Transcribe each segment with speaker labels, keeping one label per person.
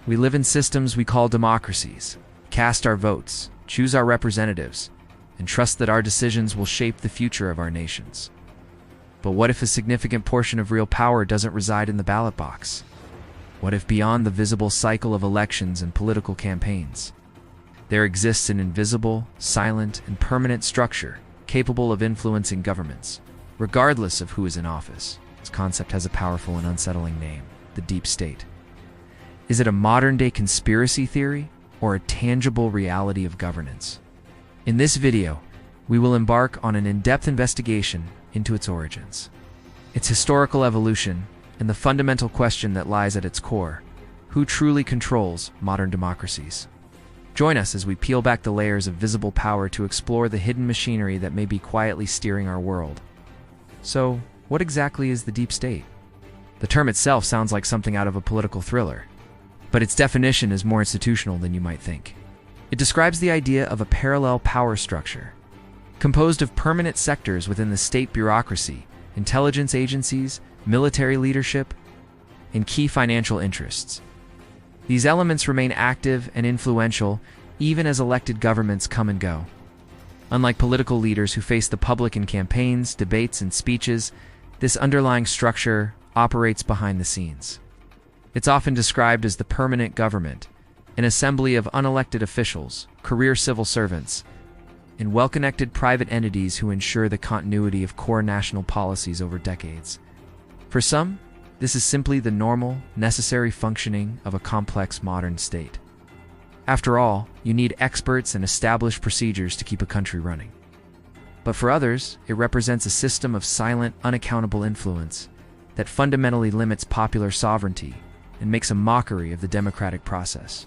Speaker 1: We live in systems we call democracies, cast our votes, choose our representatives, and trust that our decisions will shape the future of our nations. But what if a significant portion of real power doesn't reside in the ballot box? What if beyond the visible cycle of elections and political campaigns, there exists an invisible, silent, and permanent structure capable of influencing governments, regardless of who is in office? This concept has a powerful and unsettling name: the deep state. Is it a modern-day conspiracy theory or a tangible reality of governance? In this video, we will embark on an in-depth investigation into its origins, its historical evolution, and the fundamental question that lies at its core: who truly controls modern democracies? Join us as we peel back the layers of visible power to explore the hidden machinery that may be quietly steering our world. So, what exactly is the deep state? The term itself sounds like something out of a political thriller, but its definition is more institutional than you might think. It describes the idea of a parallel power structure, composed of permanent sectors within the state bureaucracy, intelligence agencies, military leadership, and key financial interests. These elements remain active and influential even as elected governments come and go. Unlike political leaders who face the public in campaigns, debates, and speeches, this underlying structure operates behind the scenes. It's often described as the permanent government, an assembly of unelected officials, career civil servants, and well-connected private entities who ensure the continuity of core national policies over decades. For some, this is simply the normal, necessary functioning of a complex modern state. After all, you need experts and established procedures to keep a country running. But for others, it represents a system of silent, unaccountable influence that fundamentally limits popular sovereignty and makes a mockery of the democratic process.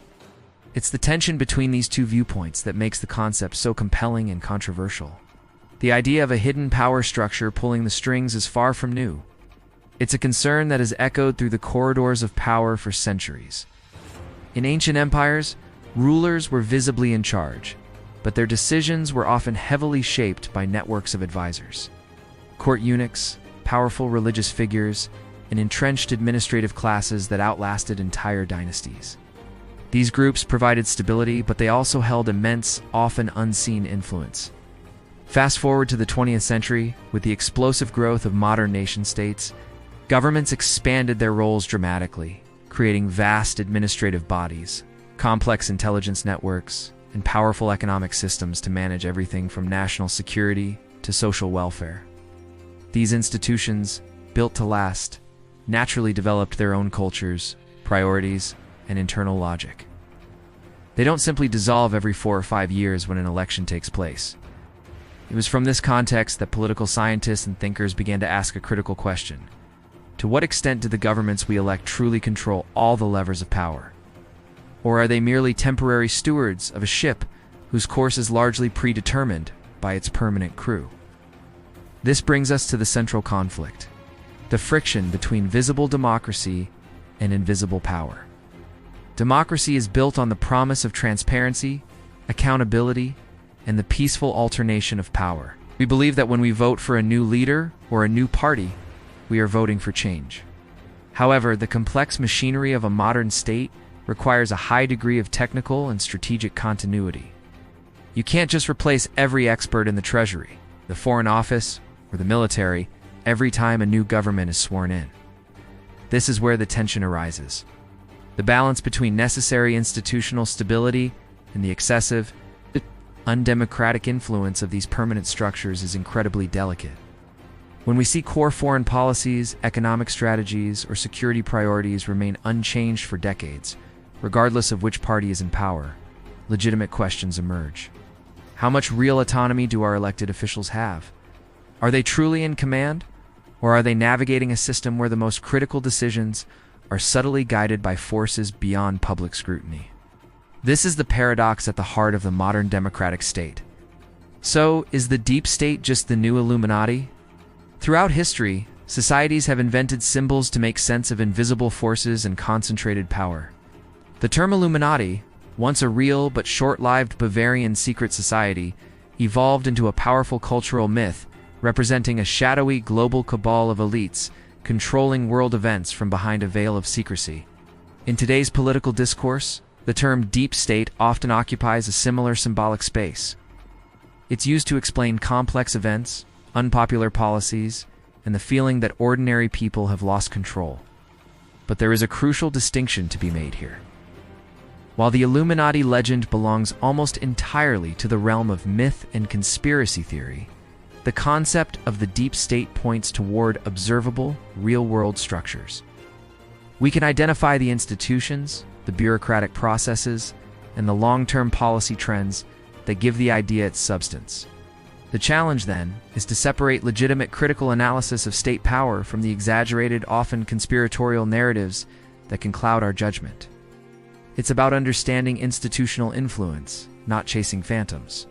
Speaker 1: It's the tension between these two viewpoints that makes the concept so compelling and controversial. The idea of a hidden power structure pulling the strings is far from new. It's a concern that has echoed through the corridors of power for centuries. In ancient empires, rulers were visibly in charge, but their decisions were often heavily shaped by networks of advisors. Court eunuchs, powerful religious figures, and entrenched administrative classes that outlasted entire dynasties. These groups provided stability, but they also held immense, often unseen influence. Fast forward to the 20th century, with the explosive growth of modern nation-states, governments expanded their roles dramatically, creating vast administrative bodies, complex intelligence networks, and powerful economic systems to manage everything from national security to social welfare. These institutions, built to last, naturally developed their own cultures, priorities, and internal logic. They don't simply dissolve every 4 or 5 years when an election takes place. It was from this context that political scientists and thinkers began to ask a critical question: to what extent do the governments we elect truly control all the levers of power? Or are they merely temporary stewards of a ship whose course is largely predetermined by its permanent crew? This brings us to the central conflict: the friction between visible democracy and invisible power. Democracy is built on the promise of transparency, accountability, and the peaceful alternation of power. We believe that when we vote for a new leader or a new party, we are voting for change. However, the complex machinery of a modern state requires a high degree of technical and strategic continuity. You can't just replace every expert in the Treasury, the Foreign Office, or the military every time a new government is sworn in. This is where the tension arises. The balance between necessary institutional stability and the excessive, undemocratic influence of these permanent structures is incredibly delicate. When we see core foreign policies, economic strategies, or security priorities remain unchanged for decades, regardless of which party is in power, legitimate questions emerge. How much real autonomy do our elected officials have? Are they truly in command? Or are they navigating a system where the most critical decisions are subtly guided by forces beyond public scrutiny? This is the paradox at the heart of the modern democratic state. So, is the deep state just the new Illuminati? Throughout history, societies have invented symbols to make sense of invisible forces and concentrated power. The term Illuminati, once a real but short-lived Bavarian secret society, evolved into a powerful cultural myth representing a shadowy global cabal of elites controlling world events from behind a veil of secrecy. In today's political discourse, the term deep state often occupies a similar symbolic space. It's used to explain complex events, unpopular policies, and the feeling that ordinary people have lost control. But there is a crucial distinction to be made here. While the Illuminati legend belongs almost entirely to the realm of myth and conspiracy theory, the concept of the deep state points toward observable, real-world structures. We can identify the institutions, the bureaucratic processes, and the long-term policy trends that give the idea its substance. The challenge, then, is to separate legitimate critical analysis of state power from the exaggerated, often conspiratorial narratives that can cloud our judgment. It's about understanding institutional influence, not chasing phantoms.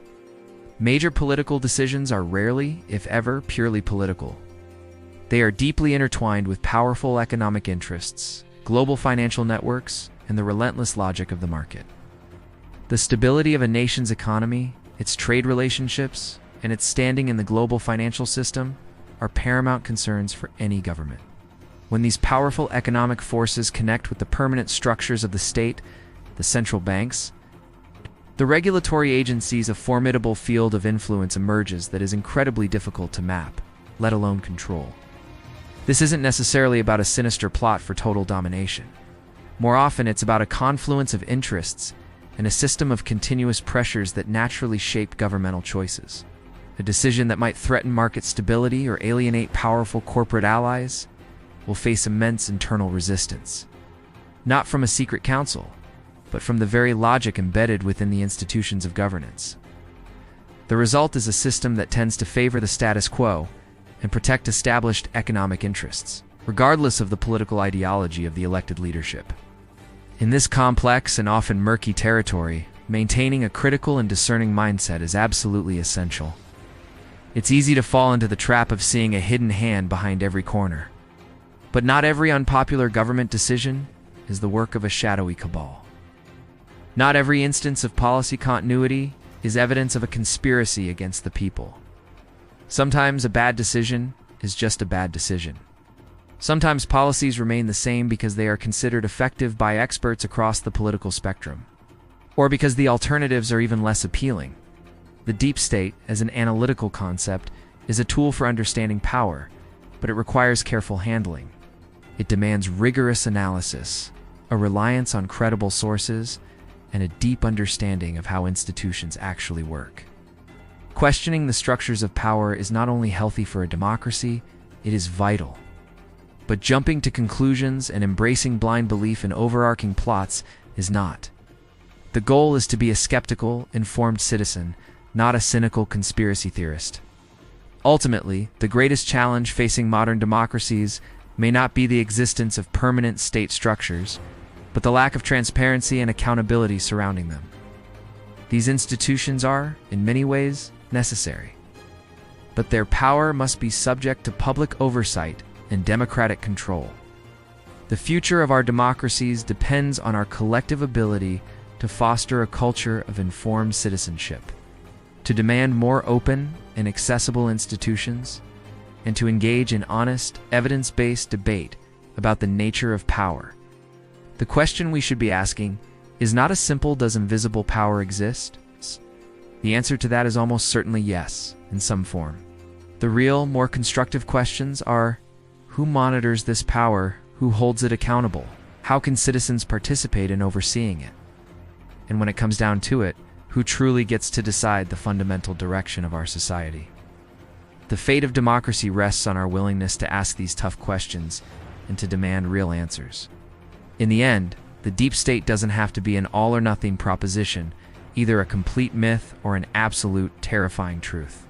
Speaker 1: Major political decisions are rarely, if ever, purely political. They are deeply intertwined with powerful economic interests, global financial networks, and the relentless logic of the market. The stability of a nation's economy, its trade relationships, and its standing in the global financial system are paramount concerns for any government. When these powerful economic forces connect with the permanent structures of the state, the central banks, the regulatory agencies, a formidable field of influence emerges that is incredibly difficult to map, let alone control. This isn't necessarily about a sinister plot for total domination. More often, it's about a confluence of interests and a system of continuous pressures that naturally shape governmental choices. A decision that might threaten market stability or alienate powerful corporate allies will face immense internal resistance. Not from a secret council, but from the very logic embedded within the institutions of governance. The result is a system that tends to favor the status quo and protect established economic interests, regardless of the political ideology of the elected leadership. In this complex and often murky territory, maintaining a critical and discerning mindset is absolutely essential. It's easy to fall into the trap of seeing a hidden hand behind every corner. But not every unpopular government decision is the work of a shadowy cabal. Not every instance of policy continuity is evidence of a conspiracy against the people. Sometimes a bad decision is just a bad decision. Sometimes policies remain the same because they are considered effective by experts across the political spectrum, or because the alternatives are even less appealing. The deep state, as an analytical concept, is a tool for understanding power, but it requires careful handling. It demands rigorous analysis, a reliance on credible sources, and a deep understanding of how institutions actually work. Questioning the structures of power is not only healthy for a democracy, it is vital. But jumping to conclusions and embracing blind belief in overarching plots is not. The goal is to be a skeptical, informed citizen, not a cynical conspiracy theorist. Ultimately, the greatest challenge facing modern democracies may not be the existence of permanent state structures, but the lack of transparency and accountability surrounding them. These institutions are, in many ways, necessary. But their power must be subject to public oversight and democratic control. The future of our democracies depends on our collective ability to foster a culture of informed citizenship, to demand more open and accessible institutions, and to engage in honest, evidence-based debate about the nature of power. The question we should be asking is not a simple "does invisible power exist?" The answer to that is almost certainly yes, in some form. The real, more constructive questions are: who monitors this power? Who holds it accountable? How can citizens participate in overseeing it? And when it comes down to it, who truly gets to decide the fundamental direction of our society? The fate of democracy rests on our willingness to ask these tough questions and to demand real answers. In the end, the deep state doesn't have to be an all-or-nothing proposition, either a complete myth or an absolute, terrifying truth.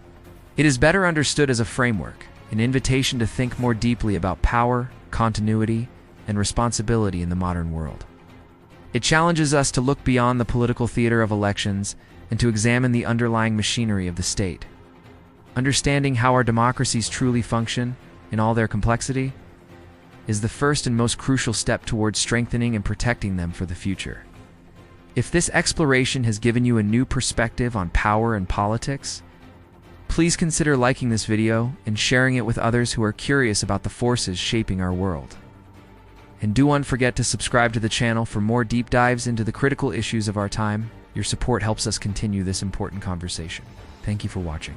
Speaker 1: It is better understood as a framework, an invitation to think more deeply about power, continuity, and responsibility in the modern world. It challenges us to look beyond the political theater of elections and to examine the underlying machinery of the state. Understanding how our democracies truly function, in all their complexity, is the first and most crucial step towards strengthening and protecting them for the future. If this exploration has given you a new perspective on power and politics, please consider liking this video and sharing it with others who are curious about the forces shaping our world. And do not forget to subscribe to the channel for more deep dives into the critical issues of our time. Your support helps us continue this important conversation. Thank you for watching.